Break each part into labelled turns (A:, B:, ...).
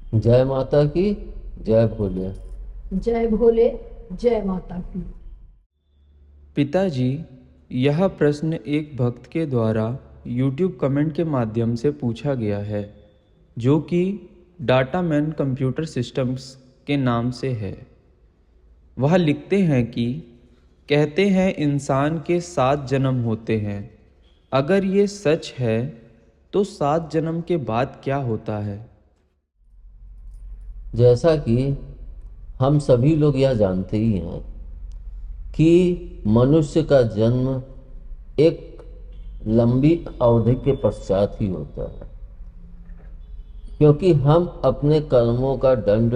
A: जय माता की। जय भोले।
B: जय भोले। जय माता की।
C: पिताजी, यह प्रश्न एक भक्त के द्वारा YouTube कमेंट के माध्यम से पूछा गया है, जो कि डाटामैन कंप्यूटर सिस्टम्स के नाम से है। वह लिखते हैं कि कहते हैं इंसान के 7 जन्म होते हैं। अगर ये सच है तो 7 जन्म के बाद क्या होता है?
A: जैसा कि हम सभी लोग यह जानते ही हैं कि मनुष्य का जन्म एक लंबी अवधि के पश्चात ही होता है, क्योंकि हम अपने कर्मों का दंड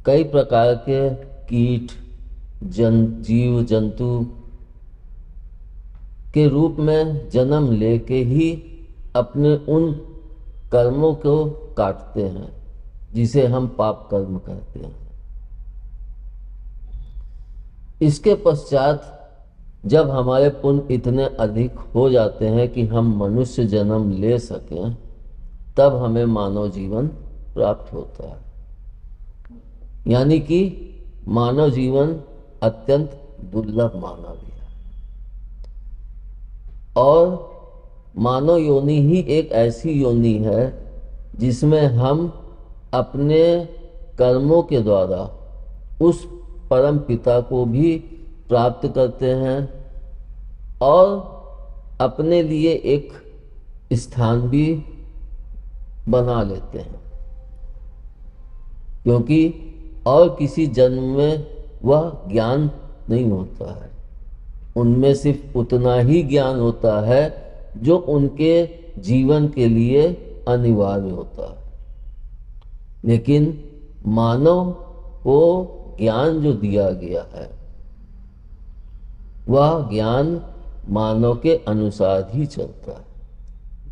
A: कई प्रकार के कीट, जीव जंतु के रूप में जन्म लेके ही अपने उन कर्मों को काटते हैं, जिसे हम पाप कर्म कहते हैं। इसके पश्चात जब हमारे पुण्य इतने अधिक हो जाते हैं कि हम मनुष्य जन्म ले सकें, तब हमें मानव जीवन प्राप्त होता है। यानी कि मानव जीवन अत्यंत दुर्लभ माना गया और मानव योनि ही एक ऐसी योनि है जिसमें हम अपने कर्मों के द्वारा उस परम पिता को भी प्राप्त करते हैं और अपने लिए एक स्थान भी बना लेते हैं, क्योंकि और किसी जन्म में वह ज्ञान नहीं होता है। उनमें सिर्फ उतना ही ज्ञान होता है जो उनके जीवन के लिए अनिवार्य होता है। लेकिन मानव को ज्ञान जो दिया गया है, वह ज्ञान मानव के अनुसार ही चलता है।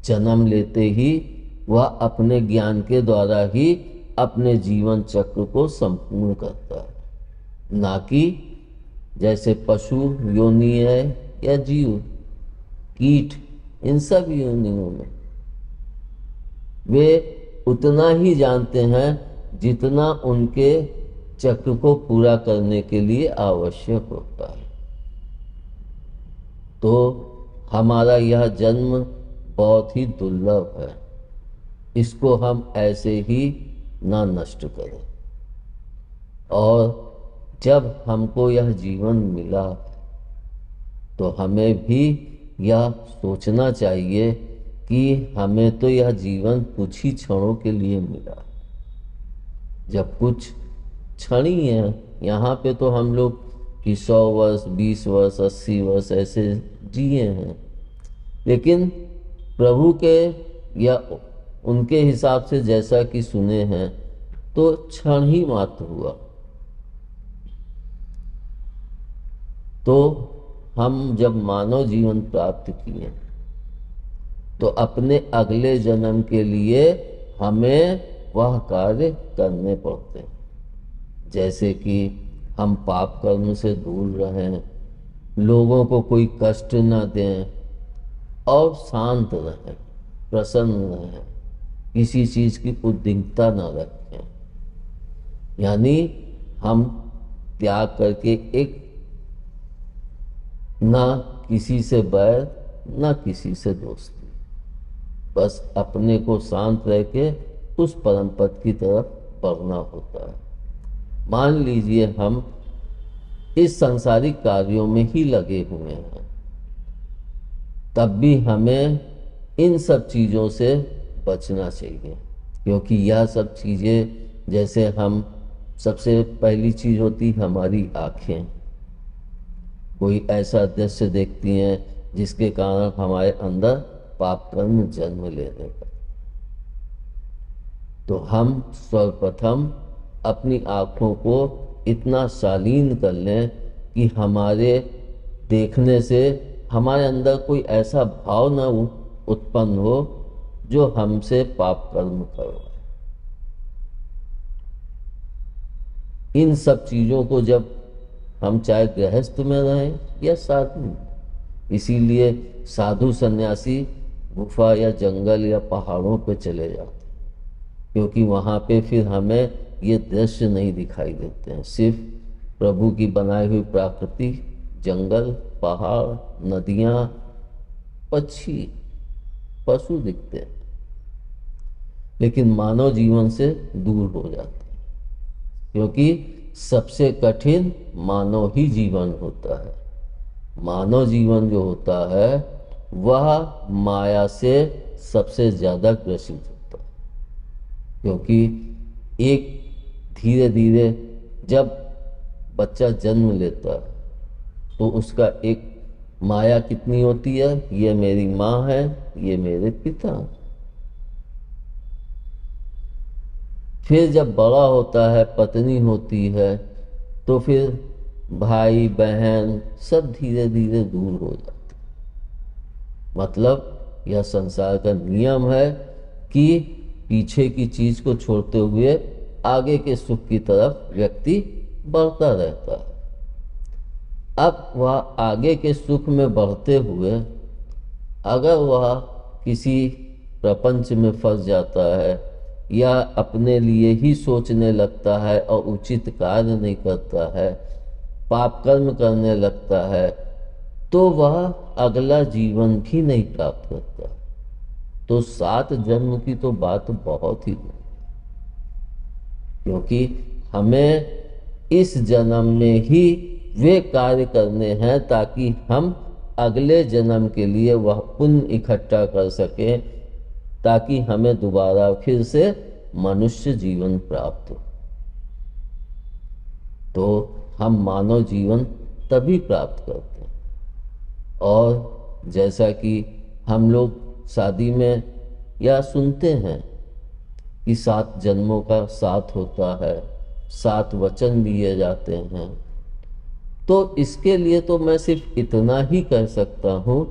A: जन्म लेते ही वह अपने ज्ञान के द्वारा ही अपने जीवन चक्र को संपूर्ण करता है, ना कि जैसे पशु योनि है या जीव, कीट, इन सब योनियों में वे उतना ही जानते हैं जितना उनके चक्र को पूरा करने के लिए आवश्यक होता है। तो हमारा यह जन्म बहुत ही दुर्लभ है, इसको हम ऐसे ही ना नष्ट करें। और जब हमको यह जीवन मिला तो हमें भी यह सोचना चाहिए कि हमें तो यह जीवन कुछ ही क्षणों के लिए मिला। जब कुछ क्षण ही है, यहाँ पे तो हम लोग कि 100 वर्ष, 20 वर्ष, 80 वर्ष ऐसे जिए हैं, लेकिन प्रभु के या उनके हिसाब से जैसा कि सुने हैं तो क्षण ही मात्र हुआ। तो हम जब मानव जीवन प्राप्त किए तो अपने अगले जन्म के लिए हमें वह कार्य करने पड़ते हैं, जैसे कि हम पाप कर्म से दूर रहें, लोगों को कोई कष्ट न दें और शांत रहें, प्रसन्न रहें, किसी चीज़ की उद्विग्नता न रखें। यानी हम त्याग करके एक ना किसी से बैर, ना किसी से दोस्ती, बस अपने को शांत रह के उस परम पद की तरफ बढ़ना होता है। मान लीजिए हम इस सांसारिक कार्यों में ही लगे हुए हैं, तब भी हमें इन सब चीज़ों से बचना चाहिए, क्योंकि यह सब चीज़ें, जैसे हम सबसे पहली चीज़ होती हमारी आँखें, कोई ऐसा दृश्य देखती हैं जिसके कारण हमारे अंदर पाप कर्म जन्म लेने का, तो हम सर्वप्रथम अपनी आँखों को इतना शालीन कर लें कि हमारे देखने से हमारे अंदर कोई ऐसा भाव न उत्पन्न हो जो हमसे पाप कर्म करवाए। इन सब चीज़ों को जब हम चाहे गृहस्थ में रहें या साधु, इसीलिए साधु सन्यासी गुफा या जंगल या पहाड़ों पे चले जाते, क्योंकि वहाँ पे फिर हमें ये दृश्य नहीं दिखाई देते हैं, सिर्फ प्रभु की बनाई हुई प्रकृति, जंगल, पहाड़, नदियाँ, पक्षी, पशु दिखते हैं, लेकिन मानव जीवन से दूर हो जाते हैं, क्योंकि सबसे कठिन मानव ही जीवन होता है। मानव जीवन जो होता है वह माया से सबसे ज़्यादा ग्रसित होता है, क्योंकि एक धीरे धीरे जब बच्चा जन्म लेता है तो उसका एक माया कितनी होती है, ये मेरी माँ है, ये मेरे पिता। फिर जब बड़ा होता है, पत्नी होती है, तो फिर भाई बहन सब धीरे धीरे दूर हो जाते हैं। मतलब यह संसार का नियम है कि पीछे की चीज को छोड़ते हुए आगे के सुख की तरफ व्यक्ति बढ़ता रहता है। अब वह आगे के सुख में बढ़ते हुए अगर वह किसी प्रपंच में फंस जाता है या अपने लिए ही सोचने लगता है और उचित कार्य नहीं करता है, पाप कर्म करने लगता है, तो वह अगला जीवन भी नहीं प्राप्त करता। तो 7 जन्म की तो बात बहुत ही दूर, क्योंकि हमें इस जन्म में ही वे कार्य करने हैं ताकि हम अगले जन्म के लिए वह पुण्य इकट्ठा कर सकें, ताकि हमें दोबारा फिर से मनुष्य जीवन प्राप्त हो। तो हम मानव जीवन तभी प्राप्त करते हैं। और जैसा कि हम लोग शादी में या सुनते हैं कि 7 जन्मों का साथ होता है, 7 वचन दिए जाते हैं, तो इसके लिए तो मैं सिर्फ इतना ही कह सकता हूँ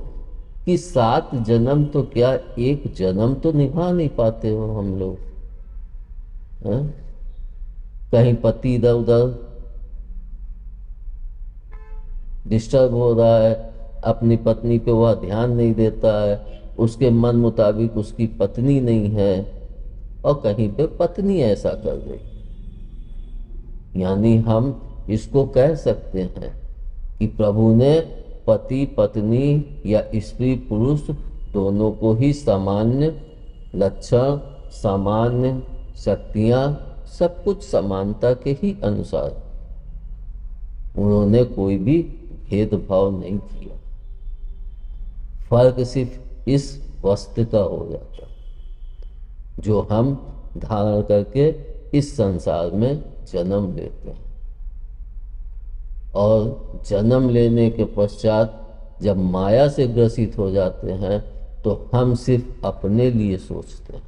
A: कि 7 जन्म तो क्या, एक जन्म तो निभा नहीं पाते हो हम लोग, हैं? कहीं पति इधर उधर डिस्टर्ब हो रहा है, अपनी पत्नी पे वह ध्यान नहीं देता है, उसके मन मुताबिक उसकी पत्नी नहीं है, और कहीं पे पत्नी ऐसा कर रही। यानी हम इसको कह सकते हैं कि प्रभु ने पति पत्नी या स्त्री पुरुष दोनों को ही सामान्य लक्षण, सामान्य शक्तियाँ, सब कुछ समानता के ही अनुसार, उन्होंने कोई भी भेदभाव नहीं किया। फर्क सिर्फ इस वस्त्र का हो जाता जो हम धारण करके इस संसार में जन्म लेते हैं, और जन्म लेने के पश्चात जब माया से ग्रसित हो जाते हैं तो हम सिर्फ अपने लिए सोचते हैं।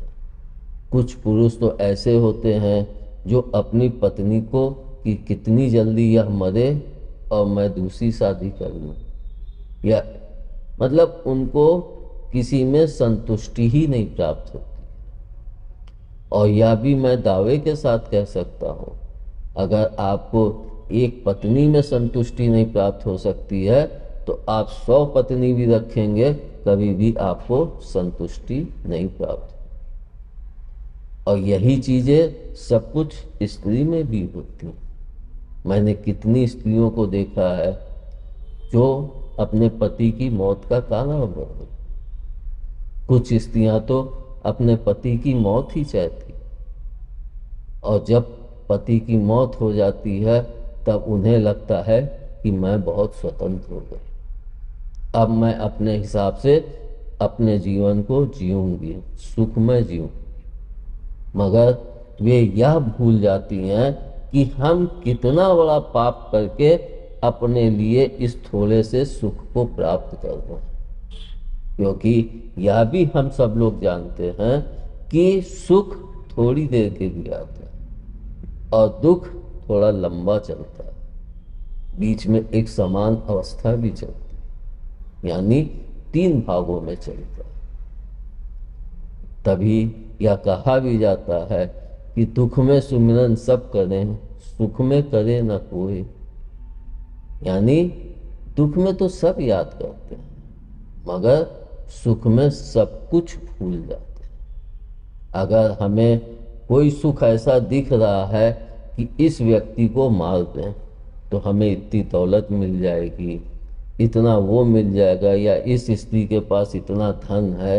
A: कुछ पुरुष तो ऐसे होते हैं जो अपनी पत्नी को कि कितनी जल्दी यह मरे और मैं दूसरी शादी कर लूं, या मतलब उनको किसी में संतुष्टि ही नहीं प्राप्त होती। और यह भी मैं दावे के साथ कह सकता हूँ, अगर आपको एक पत्नी में संतुष्टि नहीं प्राप्त हो सकती है तो आप 100 पत्नी भी रखेंगे, कभी भी आपको संतुष्टि नहीं प्राप्त। और यही चीजें सब कुछ स्त्री में भी होती हैं। मैंने कितनी स्त्रियों को देखा है जो अपने पति की मौत का कारण बन गई। कुछ स्त्रियां तो अपने पति की मौत ही चाहती, और जब पति की मौत हो जाती है तब उन्हें लगता है कि मैं बहुत स्वतंत्र हो गई, अब मैं अपने हिसाब से अपने जीवन को जीऊंगी, सुखमय जीऊंगी। मगर वे यह भूल जाती हैं कि हम कितना बड़ा पाप करके अपने लिए इस थोड़े से सुख को प्राप्त कर रहे हैं। क्योंकि यह भी हम सब लोग जानते हैं कि सुख थोड़ी देर के लिए आता है और दुख थोड़ा लंबा चलता है, बीच में एक समान अवस्था भी चलती है, यानी 3 भागों में चलता है। तभी यह कहा भी जाता है कि दुख में सुमिरन सब करें, सुख में करे न कोई। यानी दुख में तो सब याद करते हैं, मगर सुख में सब कुछ भूल जाते हैं। अगर हमें कोई सुख ऐसा दिख रहा है कि इस व्यक्ति को मार दें तो हमें इतनी दौलत मिल जाएगी, इतना वो मिल जाएगा, या इस स्त्री के पास इतना धन है,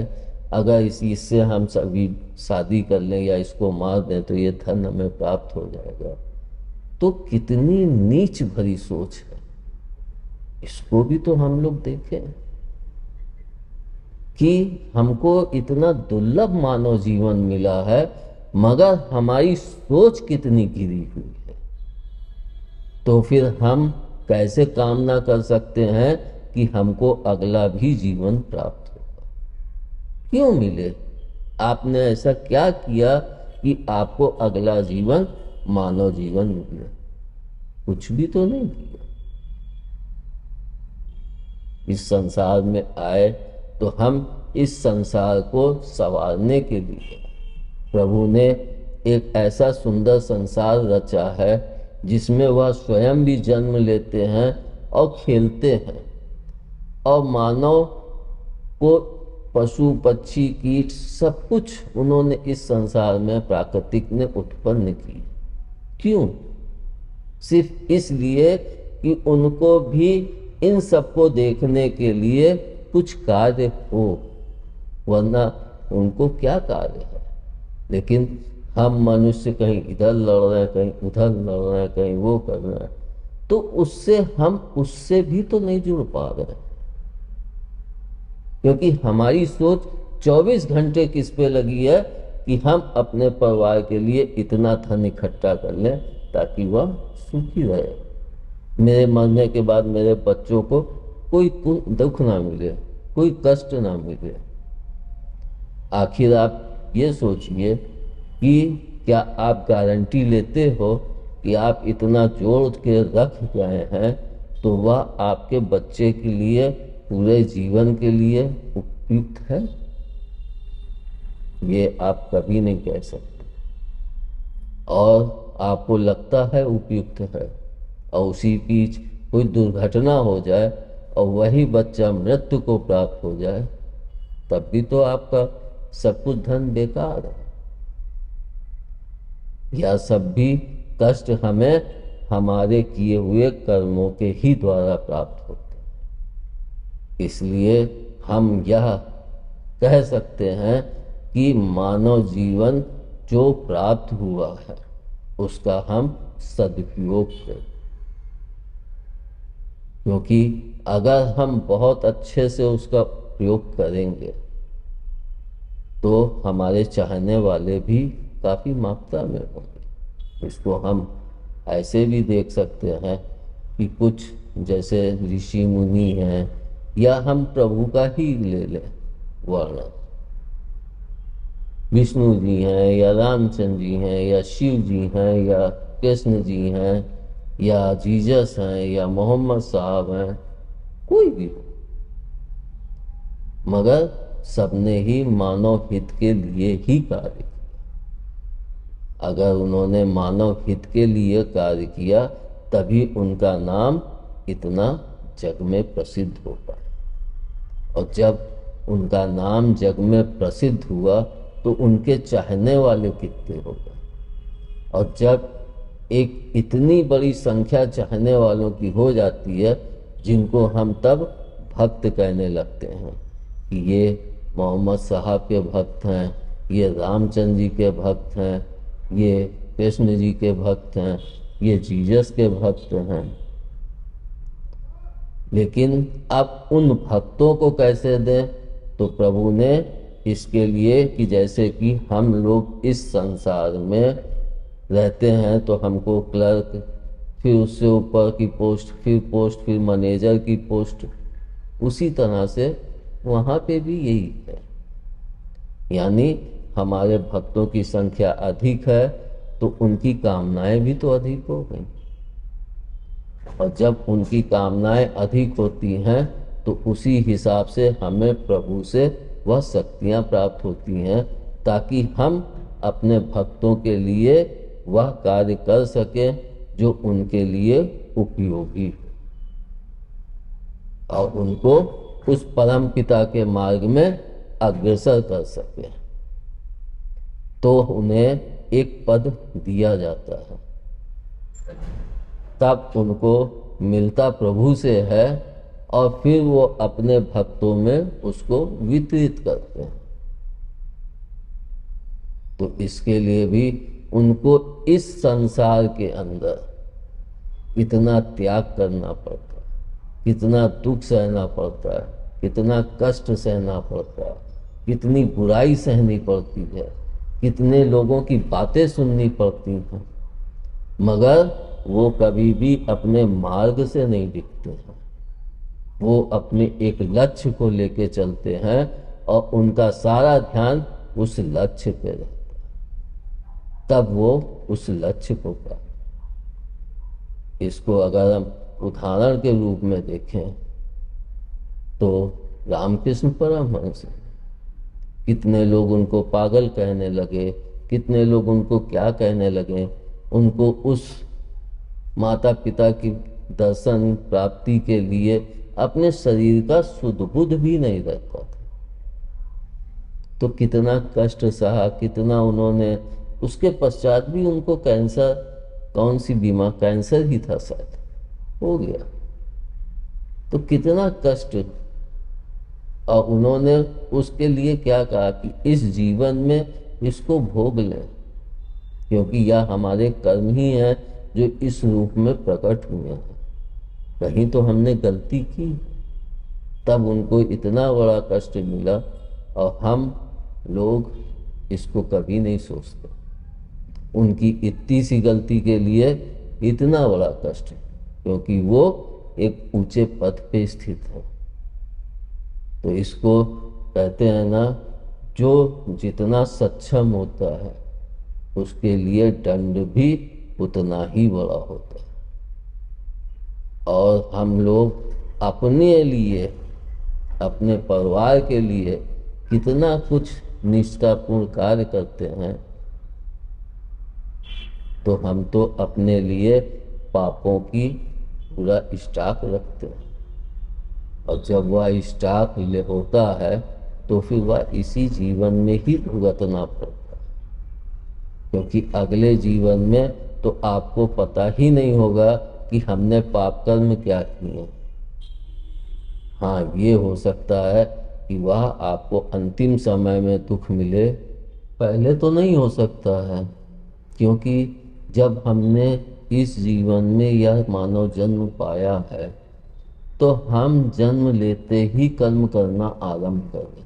A: अगर इससे हम सभी शादी कर लें या इसको मार दें तो ये धन हमें प्राप्त हो जाएगा। तो कितनी नीच भरी सोच है। इसको भी तो हम लोग देखें कि हमको इतना दुर्लभ मानव जीवन मिला है, मगर हमारी सोच कितनी गिरी हुई है। तो फिर हम कैसे कामना कर सकते हैं कि हमको अगला भी जीवन प्राप्त होगा? क्यों मिले? आपने ऐसा क्या किया कि आपको अगला जीवन मानव जीवन मिले? कुछ भी तो नहीं किया। इस संसार में आए तो हम इस संसार को संवारने के लिए प्रभु ने एक ऐसा सुंदर संसार रचा है जिसमें वह स्वयं भी जन्म लेते हैं और खेलते हैं, और मानव को पशु पक्षी कीट सब कुछ उन्होंने इस संसार में प्राकृतिक ने उत्पन्न की। क्यों? सिर्फ इसलिए कि उनको भी इन सबको देखने के लिए कुछ कार्य हो, वरना उनको क्या कार्य है। लेकिन हम मनुष्य कहीं इधर लड़ रहे हैं, कहीं उधर लड़ रहे हैं, कहीं वो कर रहे हैं, तो उससे भी तो नहीं जुड़ पा रहे, क्योंकि हमारी सोच 24 घंटे किस पे लगी है कि हम अपने परिवार के लिए इतना धन इकट्ठा कर लें ताकि वह सुखी रहे, मेरे मरने के बाद मेरे बच्चों को कोई दुख ना मिले, कोई कष्ट ना मिले। आखिर आप ये सोचिए कि क्या आप गारंटी लेते हो कि आप इतना जोड़ के रख गए हैं तो वह आपके बच्चे के लिए पूरे जीवन के लिए उपयुक्त है? ये आप कभी नहीं कह सकते। और आपको लगता है उपयुक्त है, और उसी बीच कोई दुर्घटना हो जाए और वही बच्चा मृत्यु को प्राप्त हो जाए, तब भी तो आपका सब कुछ धन बेकार है। यह सब भी कष्ट हमें हमारे किए हुए कर्मों के ही द्वारा प्राप्त होते हैं। इसलिए हम यह कह सकते हैं कि मानव जीवन जो प्राप्त हुआ है उसका हम सदुपयोग करें, क्योंकि अगर हम बहुत अच्छे से उसका प्रयोग करेंगे तो हमारे चाहने वाले भी काफ़ी मात्रा में होंगे। इसको हम ऐसे भी देख सकते हैं कि कुछ जैसे ऋषि मुनि हैं, या हम प्रभु का ही ले लें वर्णन, विष्णु जी हैं या रामचंद्र जी हैं या शिव जी हैं या कृष्ण जी हैं या जीसस हैं या मोहम्मद साहब हैं, कोई भी हो, मगर सबने ही मानव हित के लिए ही कार्य किया। अगर उन्होंने मानव हित के लिए कार्य किया तभी उनका नाम इतना जग में प्रसिद्ध हो पाया, और जब उनका नाम जग में प्रसिद्ध हुआ तो उनके चाहने वाले कितने हो गए, और जब एक इतनी बड़ी संख्या चाहने वालों की हो जाती है जिनको हम तब भक्त कहने लगते हैं कि ये मोहम्मद साहब के भक्त हैं, ये रामचंद्र जी के भक्त हैं, ये कृष्ण जी के भक्त हैं, ये जीसस के भक्त हैं। लेकिन अब उन भक्तों को कैसे दें? तो प्रभु ने इसके लिए कि जैसे कि हम लोग इस संसार में रहते हैं तो हमको क्लर्क, फिर उससे ऊपर की पोस्ट, फिर मैनेजर की पोस्ट, उसी तरह से वहाँ पे भी यही है। यानी हमारे भक्तों की संख्या अधिक है तो उनकी कामनाएं भी तो अधिक हो गई, और जब उनकी कामनाएं अधिक होती हैं तो उसी हिसाब से हमें प्रभु से वह शक्तियाँ प्राप्त होती हैं ताकि हम अपने भक्तों के लिए वह कार्य कर सकें जो उनके लिए उपयोगी हो, और उनको उस परम पिता के मार्ग में अग्रसर कर सकें। तो उन्हें एक पद दिया जाता है, तब उनको मिलता प्रभु से है और फिर वो अपने भक्तों में उसको वितरित करते हैं। तो इसके लिए भी उनको इस संसार के अंदर कितना त्याग करना पड़ता है, कितना दुख सहना पड़ता है, कितना कष्ट सहना पड़ता है, कितनी बुराई सहनी पड़ती है, कितने लोगों की बातें सुननी पड़ती हैं, मगर वो कभी भी अपने मार्ग से नहीं दिखते हैं। वो अपने एक लक्ष्य को लेके चलते हैं और उनका सारा ध्यान उस लक्ष्य पे रहता है, तब वो उस लक्ष्य को प्राप्त। इसको अगर हम उदाहरण के रूप में देखें तो रामकृष्ण परमहंस, कितने लोग उनको पागल कहने लगे, कितने लोग उनको क्या कहने लगे, उनको उस माता पिता की दर्शन प्राप्ति के लिए अपने शरीर का सुध बुध भी नहीं रहता था। तो कितना कष्ट सहा, कितना उन्होंने, उसके पश्चात भी उनको कैंसर, कौन सी बीमारी, कैंसर ही था शायद, हो गया। तो कितना कष्ट, और उन्होंने उसके लिए क्या कहा कि इस जीवन में इसको भोग लें, क्योंकि यह हमारे कर्म ही हैं जो इस रूप में प्रकट हुए हैं। कहीं तो हमने गलती की, तब उनको इतना बड़ा कष्ट मिला, और हम लोग इसको कभी नहीं सोचते। उनकी इतनी सी गलती के लिए इतना बड़ा कष्ट, क्योंकि वो एक ऊंचे पद पे स्थित है। तो इसको कहते हैं ना, जो जितना सक्षम होता है उसके लिए दंड भी उतना ही बड़ा होता है। और हम लोग अपने लिए, अपने परिवार के लिए कितना कुछ निष्ठापूर्ण कार्य करते हैं, तो हम तो अपने लिए पापों की पूरा स्टॉक रखते हैं। और जब वह स्टॉक होता है तो फिर वह इसी जीवन में ही भुगतना पड़ता है, क्योंकि अगले जीवन में तो आपको पता ही नहीं होगा कि हमने पाप कर्म क्या किए। हाँ, ये हो सकता है कि वह आपको अंतिम समय में दुख मिले, पहले तो नहीं हो सकता है, क्योंकि जब हमने इस जीवन में यह मानव जन्म पाया है तो हम जन्म लेते ही कर्म करना आरंभ करें।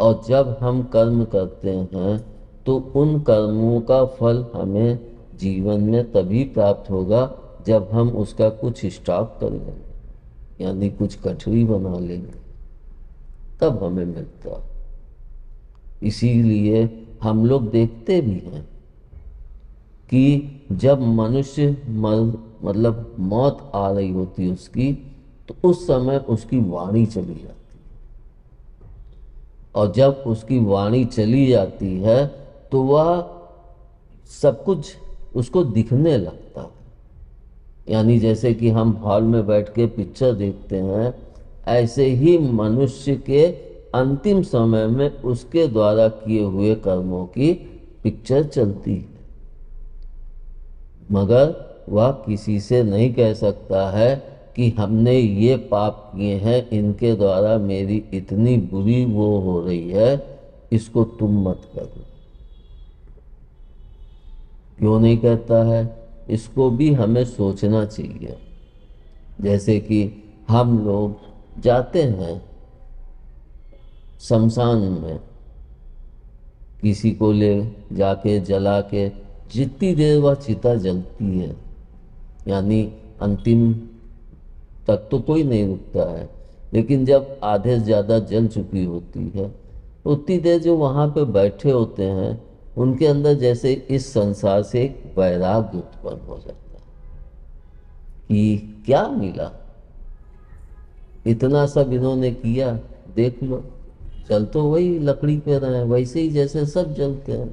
A: और जब हम कर्म करते हैं तो उन कर्मों का फल हमें जीवन में तभी प्राप्त होगा जब हम उसका कुछ स्टॉक कर लेंगे, यानी कुछ कठरी बना लेंगे, तब हमें मिलता है। इसीलिए हम लोग देखते भी हैं कि जब मनुष्य मतलब मौत आ रही होती है उसकी, तो उस समय उसकी वाणी चली जाती है, और जब उसकी वाणी चली जाती है तो वह सब कुछ उसको दिखने लगता है। यानी जैसे कि हम हॉल में बैठ के पिक्चर देखते हैं, ऐसे ही मनुष्य के अंतिम समय में उसके द्वारा किए हुए कर्मों की पिक्चर चलती है, मगर वह किसी से नहीं कह सकता है कि हमने ये पाप किए हैं, इनके द्वारा मेरी इतनी बुरी वो हो रही है, इसको तुम मत करो। क्यों नहीं कहता है? इसको भी हमें सोचना चाहिए। जैसे कि हम लोग जाते हैं शमशान में, किसी को ले जाके जला के, जितनी देर वह चिता जलती है, यानी अंतिम तक तो कोई नहीं रुकता है, लेकिन जब आधे से ज़्यादा जल चुकी होती है, उतनी देर जो वहाँ पे बैठे होते हैं उनके अंदर जैसे इस संसार से एक वैराग्य उत्पन्न हो जाता है कि क्या मिला, इतना सब इन्होंने किया, देख लो जल तो वही लकड़ी पे रहे हैं, वैसे ही जैसे सब जलते हैं,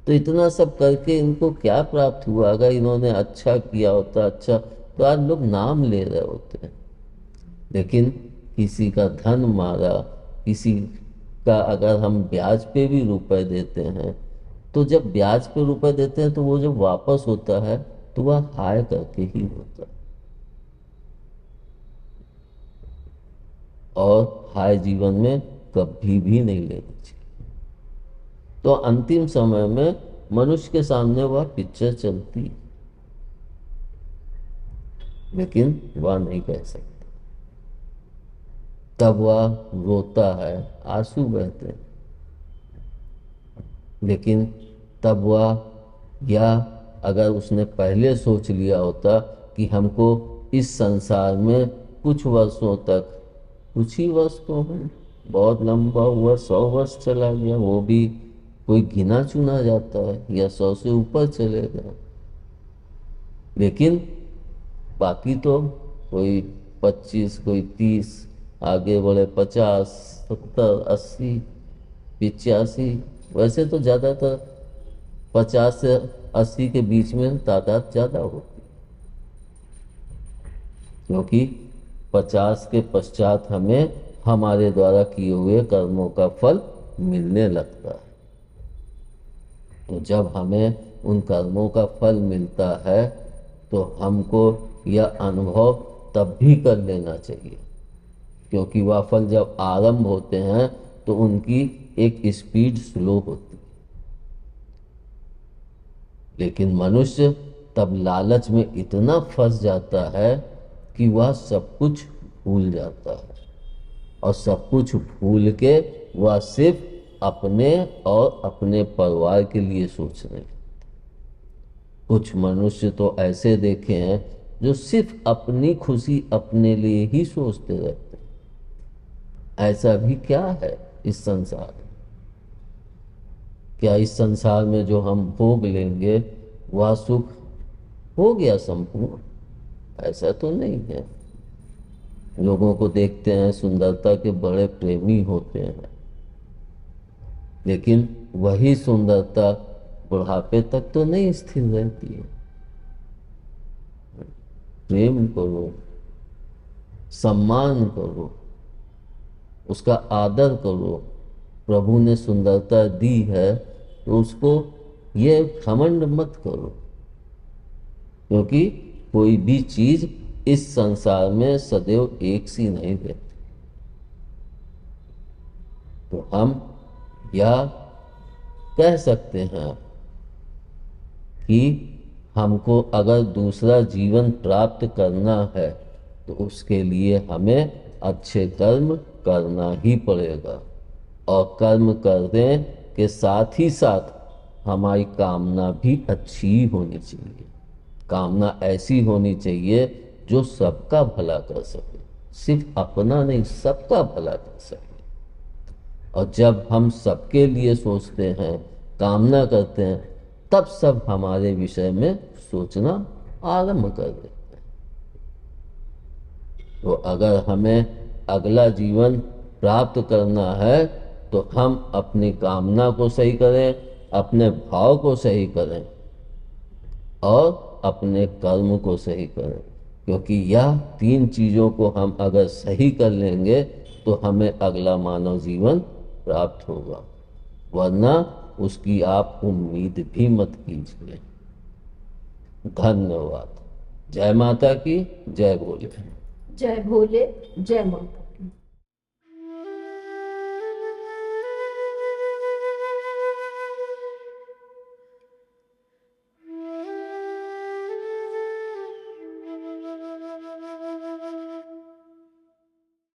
A: तो इतना सब करके इनको क्या प्राप्त हुआ? अगर इन्होंने अच्छा किया होता, अच्छा, तो आज लोग नाम ले रहे होते हैं। लेकिन किसी का धन मारा, किसी का अगर हम ब्याज पे भी रुपए देते हैं तो जब ब्याज पे रुपए देते हैं तो वो जब वापस होता है तो वह हाय करके ही होता है। और हाय जीवन में कभी भी नहीं लेनी चाहिए। तो अंतिम समय में मनुष्य के सामने वह पिक्चर चलती है, लेकिन वह नहीं कह सकता। तब वह रोता है, आंसू बहते हैं, लेकिन तब वह, या अगर उसने पहले सोच लिया होता कि हमको इस संसार में कुछ वर्षों तक, कुछ ही वर्ष तो हैं, बहुत लंबा हुआ 100 वर्ष चला गया, वो भी कोई गिना चुना जाता है, या 100 से ऊपर चलेगा, लेकिन बाकी तो कोई 25, कोई 30, आगे बढ़े 50, 70, 80, 85, वैसे तो ज़्यादातर 50 से 80 के बीच में तादाद ज़्यादा होती है, क्योंकि 50 के पश्चात हमें हमारे द्वारा किए हुए कर्मों का फल मिलने लगता है। तो जब हमें उन कर्मों का फल मिलता है तो हमको यह अनुभव तब भी कर लेना चाहिए, क्योंकि वह फल जब आरंभ होते हैं तो उनकी एक स्पीड स्लो होती है। लेकिन मनुष्य तब लालच में इतना फंस जाता है कि वह सब कुछ भूल जाता है, और सब कुछ भूल के वह सिर्फ अपने और अपने परिवार के लिए सोचने लगता है। कुछ मनुष्य तो ऐसे देखे हैं जो सिर्फ अपनी खुशी अपने लिए ही सोचते रहते हैं। ऐसा भी क्या है इस संसार में? क्या इस संसार में जो हम भोग लेंगे वह सुख हो गया संपूर्ण? ऐसा तो नहीं है। लोगों को देखते हैं सुंदरता के बड़े प्रेमी होते हैं, लेकिन वही सुंदरता बुढ़ापे तक तो नहीं स्थिर रहती है। प्रेम करो, सम्मान करो, उसका आदर करो। प्रभु ने सुंदरता दी है तो उसको ये घमंड मत करो, क्योंकि कोई भी चीज इस संसार में सदैव एक सी नहीं रहती। तो हम यह कह सकते हैं कि हमको अगर दूसरा जीवन प्राप्त करना है तो उसके लिए हमें अच्छे कर्म करना ही पड़ेगा, और कर्म करने के साथ ही साथ हमारी कामना भी अच्छी होनी चाहिए। कामना ऐसी होनी चाहिए जो सबका भला कर सके, सिर्फ अपना नहीं, सबका भला कर सके। और जब हम सबके लिए सोचते हैं, कामना करते हैं, तब सब हमारे विषय में सोचना आरंभ कर देते हैं। तो अगर हमें अगला जीवन प्राप्त करना है तो हम अपनी कामना को सही करें, अपने भाव को सही करें, और अपने कर्म को सही करें, क्योंकि यह 3 चीज़ों को हम अगर सही कर लेंगे तो हमें अगला मानव जीवन प्राप्त होगा, वरना उसकी आप उम्मीद भी मत कीजिए। धन्यवाद। जय माता की, जय भोले।
B: जय भोले, जय माता।